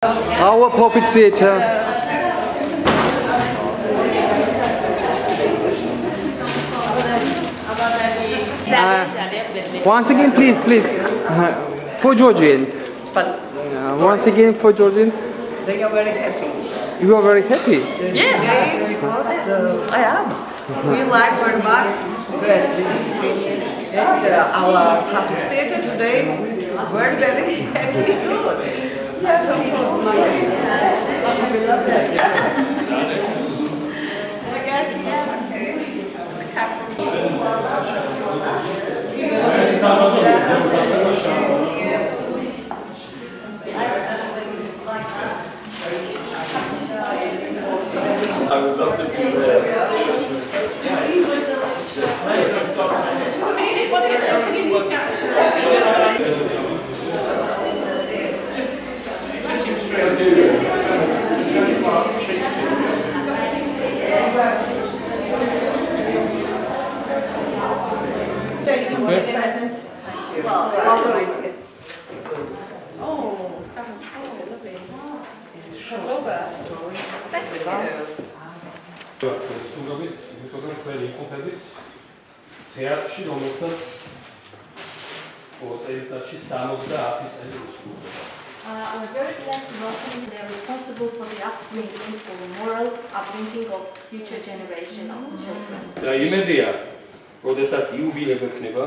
Our puppet theater. Once again, please. For Georgian. Once again for Georgian. They are very happy. You are very happy? Yes. Because I am. We like very much this. And our puppet theater today, very happy. Yes, of course. We love that. I would love to be თეატრში, რომელსაც 4 წელიწადში 70 წელი უსრულდება. We're very glad to welcome you. They're responsible for the upbringing, for the moral upbringing of future generation of children. და იმედია, როდესაც იუბილე გექნება,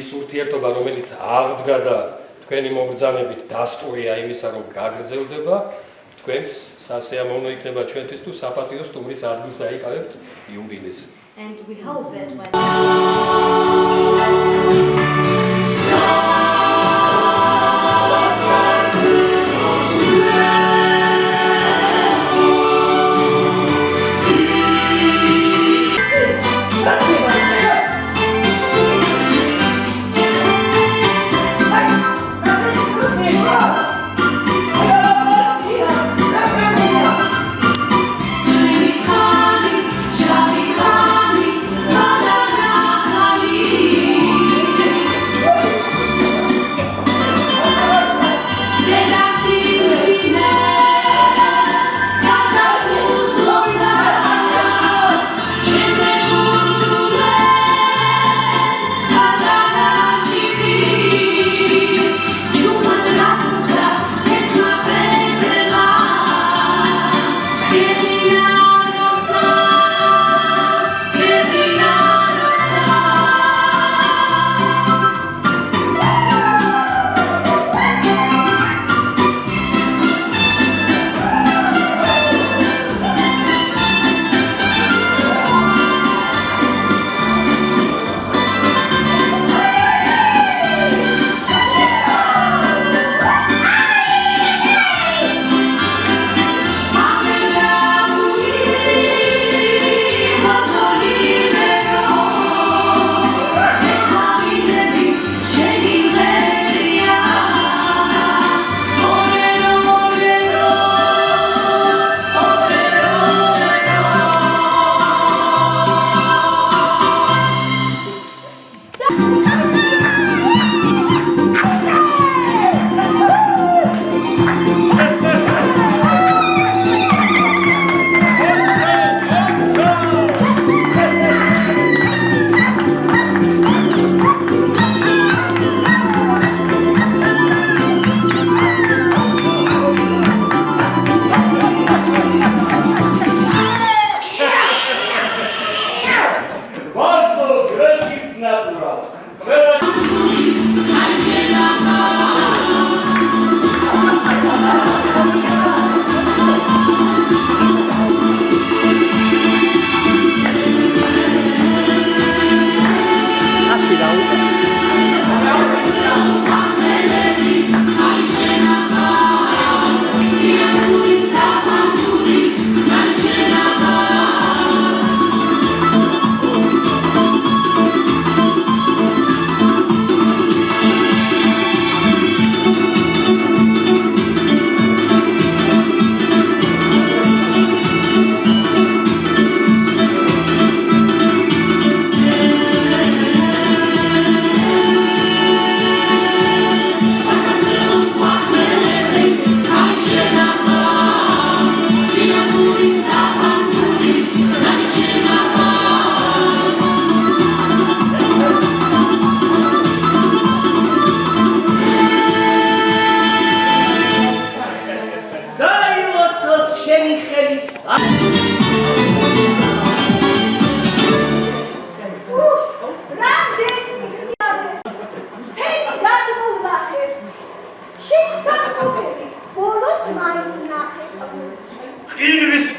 ის ურთიერთობა, რომელიც აღდგა და თქვენი მობრძანებით დასტურია იმისა, რომ გაგრძელდება, თქვენს სასიამოვნო იქნება ჩვენთვის თუ საპატიო სტუმრის ადგილს დაიკავებთ იუბილეს. And we hope that when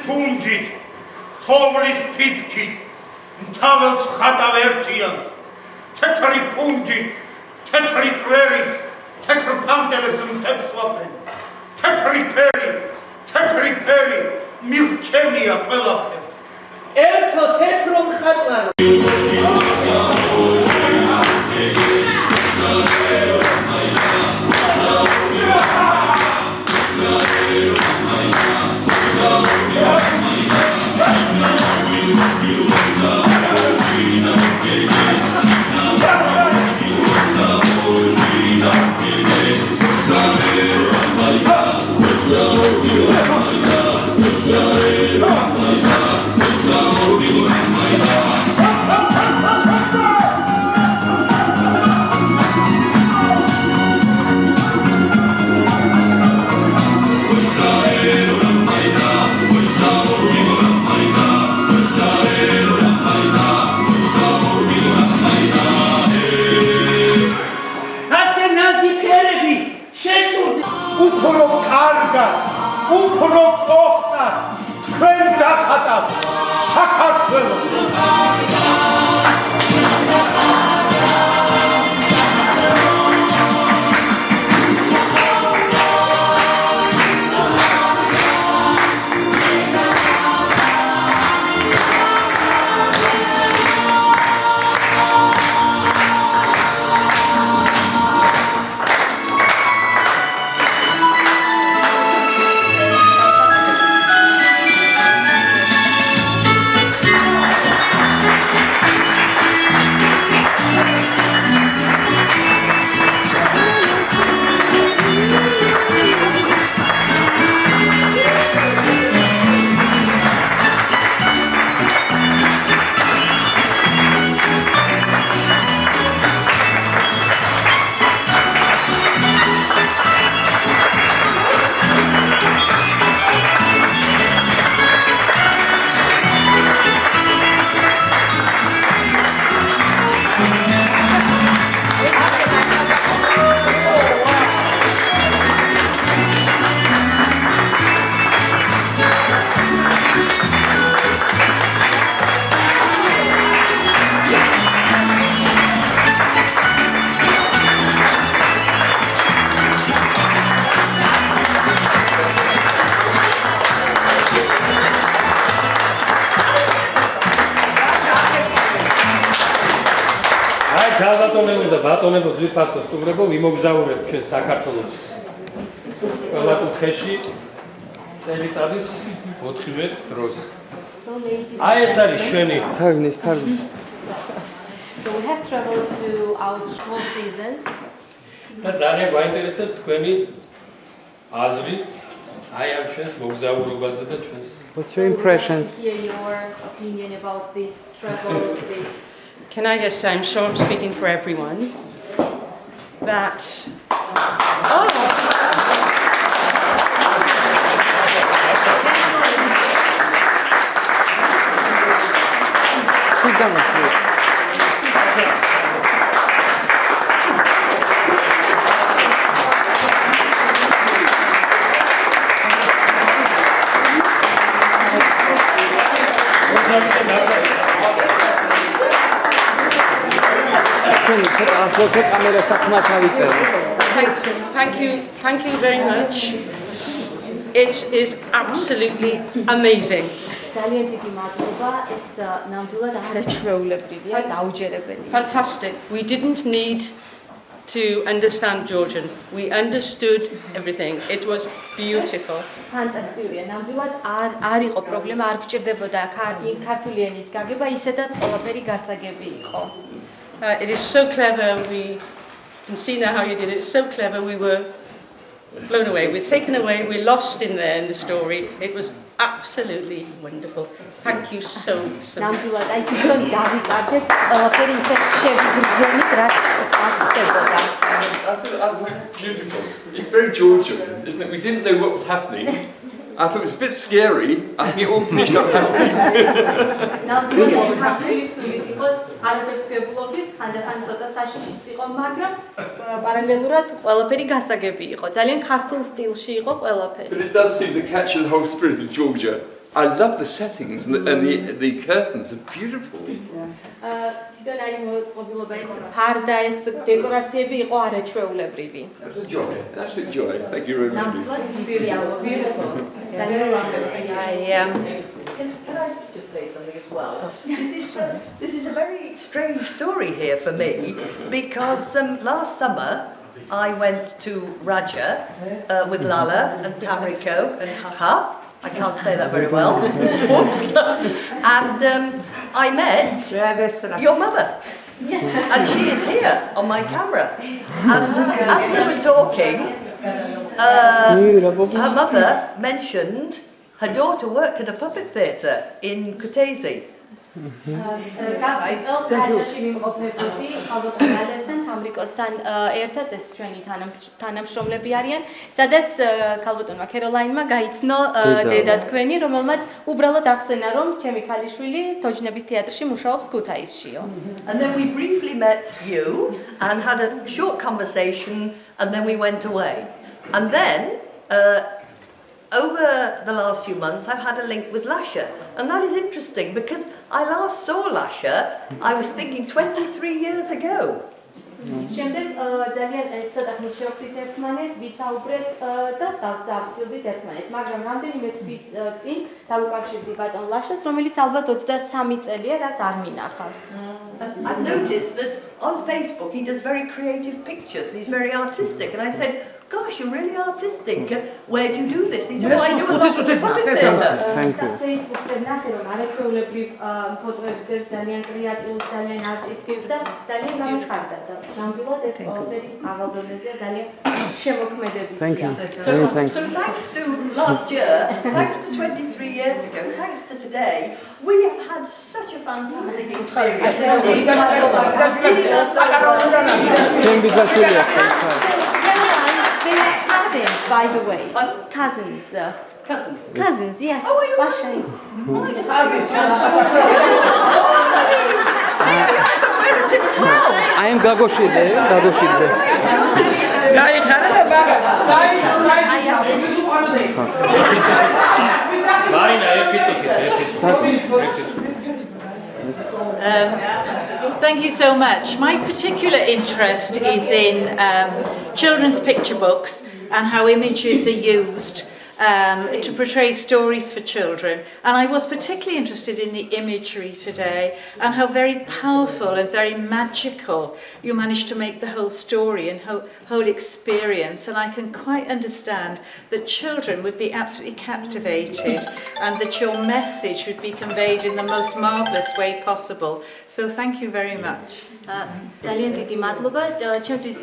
ფუნჯით, თოვლის ფითქით, მთაველს ხატავ ერთიანს, თეთრი ფუნჯით, თეთრი წვერით, თეთრ ფანტელებს მთებს ვაფრენ, თეთრი ფერი, მირჩენია ყველაფერს. ერთო თეთრო მხატვარო. უფრო კოხტად თქვენ დახატავთ საქართველოს. ბატონებო და ბატონებო ძვირფასო სტუმრებო, ვიმოგზაურებ ჩვენ საქართველოს ყველა კუთხეში წელიწადის 4-ვე დროს. აი ეს არის ჩვენი თარგმნის. So we have traveled throughout all seasons. და ძალიან გვაინტერესებს თქვენი აზრი აი ამ ჩვენს მოგზაურობაზე და ჩვენს. What's your impressions? Hear your opinion about this travel. Can I just say, I'm sure I'm speaking for everyone, that... Oh! Sit down, please. Thank you very much. It is absolutely amazing. Fantastic. We didn't need to understand Georgian. We understood everything. It was beautiful. Fantastic. ნამდვილად არ იყო პრობლემა, არ გჭირდებოდა ქართული ენის გაგება, ისედაც ყველაფერი გასაგები იყო. It is so clever. We can see now how you did it. It's so clever. We were blown away. We're taken away. We're lost in there in the story. It was absolutely wonderful. Thank you so much. ნამდვილად აი თვითონ დავიტარდეთ ყველაფერი ისე შევიგრძნით, რაც ხდებოდა. Beautiful. It's very Georgian, isn't it? We didn't know what was happening. I thought it was a bit scary. I think it all finished up happily. ნამდვილად ხაფრის სულით იყო, არაფერს გებულობდით, ხანდახან ცოტა საშიშიც იყო, მაგრამ პარალელურად ყველაფერი გასაგები იყო. ძალიან ქართულ სტილში იყო ყველაფერი. But it does seem to capture the whole spirit of Georgia. I love the settings and the curtains are beautiful. თვითონ აი მოწყობილობა ეს ფარდა ეს დეკორაციები იყო არაჩვეულებრივი. It was a joy, an absolute joy. Thank you very much. Beautiful. Can I just say something as well? This is a very strange story here for me because last summer I went to Raja with Lala and Tamrico and Haha. I can't say that very well. Whoops. And I met your mother. And she is here on my camera. And as we were talking, her mother mentioned her daughter worked at a puppet theatre in Kutaisi. გასწავლაში მიმყოფებოდი ქალბატონალესთან თამრიკოსთან ერთად ეს ჩვენი თანამშრომლები არიან სადაც ქალბატონმა ქეროლაინმა გაიცნო დედა თქვენი რომელმაც უბრალოდ ახსენა რომ ჩემი ქალიშვილი თოჯინების თეატრში მუშაობს ქუთაისშიო. And then we briefly met you and had a short conversation and then we went away. And then over the last few months I've had a link with Lasha and that is interesting because I last saw Lasha I was thinking 23 years ago. შემდეგ ძალიან ცოტა ხნის შევხვდით ერთმანეთს, ვისაუბრეთ და დავწავდით ერთმანეთს, მაგრამ რამდენიმე თვის წინ დავუკავშირდი ბატონ ლაშას, რომელიც ალბათ 23 წელია, რაც არ მინახავს. I've noticed that on Facebook he does very creative pictures and he's very artistic and I said gosh, you're really artistic. Where do you do this? He said, well, I do a lot of the puppet theatre. Thank you. Facebook-ზე ნახე რომ არაჩვეულებრივ ფოტოებს წერს ძალიან კრეატიულ, ძალიან არტისტებს და ძალიან გამიხარდა და ნამდვილად ეს ყველაფერი აღავდონეზეა ძალიან შემოქმედებითია. Thank you. So thanks to last year, thanks to 23 years ago, thanks to today, we have had such a fantastic experience. Cousins, by the way. Cousins. Cousins, yes. Oh, are you cousins? I am Gagoshide. Thank you so much. My particular interest is in children's picture books and how images are used to portray stories for children. And I was particularly interested in the imagery today and how very powerful and very magical you managed to make the whole story and whole experience. And I can quite understand that children would be absolutely captivated and that your message would be conveyed in the most marvellous way possible. So thank you very much. ძალიან დიდი მადლობა. ჩემთვის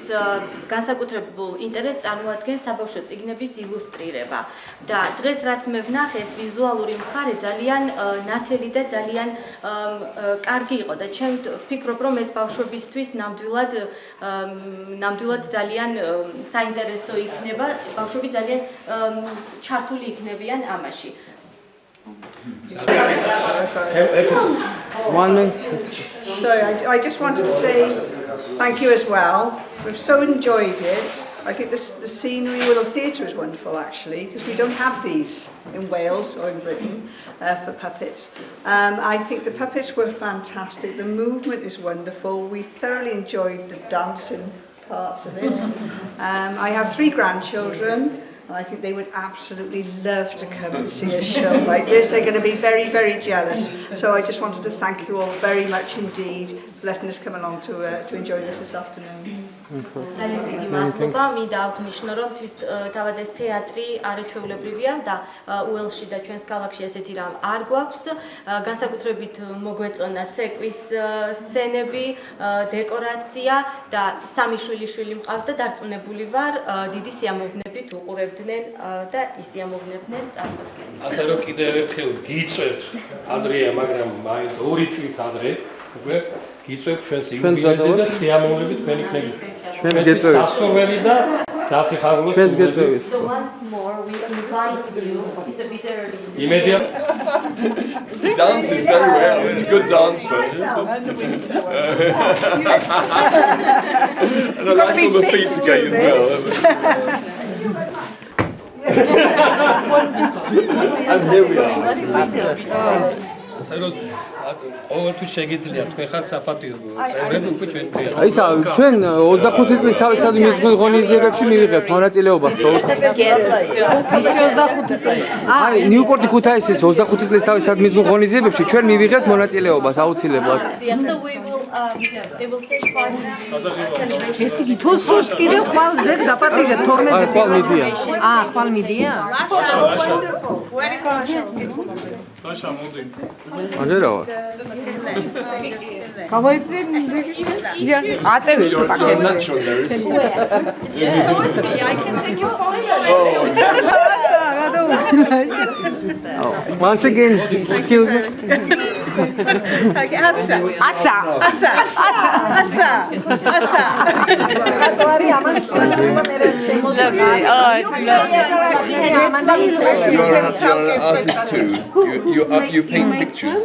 განსაკუთრებულ ინტერესს წარმოადგენს საბავშვო წიგნების ილუსტრირება. და დღეს რაც მე ვნახე ეს ვიზუალური მხარე ძალიან ნათელი და ძალიან კარგი იყო და ჩემ ვფიქრობ რომ ეს ბავშვებისთვის ნამდვილად ძალიან საინტერესო იქნება. ბავშვები ძალიან ჩართული იქნებიან ამაში. 1 minute. Sorry, I just wanted to say thank you as well. We've so enjoyed it. I think the scenery with the theatre is wonderful actually because we don't have these in Wales or in Britain for puppets. I think the puppets were fantastic. The movement is wonderful. We thoroughly enjoyed the dancing parts of it. I have 3 grandchildren. And I think they would absolutely love to come and see a show like this. They're going to be very, very jealous. So I just wanted to thank you all very much indeed for letting us come along to enjoy this afternoon. ძალიან დიდი მადლობა. მინდა აღნიშნო რომ თავად ეს თეატრი არაჩვეულებრივია და უელსში და ჩვენს ქალაქში ესეთი რამ არ გვაქვს. განსაკუთრებით მოგვეწონა ცეკვის სცენები, დეკორაცია და 3 შვილი მყავს და დარწმუნებული ვარ დიდი სიამოვნებით უყურებდნენ და ისიამოვნებდნენ წარმოდგენას. ასე რომ კიდევ ერთხელ გიწევთ ადრეა, მაგრამ მაინც 2 წლით ადრე, უკვე გიწევთ ჩვენს იუბილეზე და სიამოვნებით თქვენ იქნებით. Ჩვენს გეწევით. სასურველი და სასიხარულო. Ჩვენს გეწევით. So once more we invite you. It's a bit early. იმედია He dances very well. It's a good dancer. And I like all the feet again as well. And here we are. ასე რომ ყოველთვის შეგიძლიათ თქვენ ხართ საპატიო წევრები უკვე ჩვენთან. აი ისა ჩვენ 25 წლის თავისუფლად მიღწეულ ღონისძიებებში მივიღებთ მონაწილეობას თო. აი ნიუპორტი ქუთაისის 25 წლის თავისუფლად მიღწეულ ღონისძიებებში ჩვენ მივიღებთ მონაწილეობას აუცილებლად. They will take part in ესე იგი თუ სულს კიდევ ხვალ ზედ დაპატიჟეთ 12-ზე. აი ხვალ მიდია. ხვალ მიდია? Sasha, მოდი. აჯერა ვარ. გავაიწე აწევი ცოტა You're natural, Lois. I can take your phone. Once again, excuse me. ასა. You're an artist too. You paint pictures.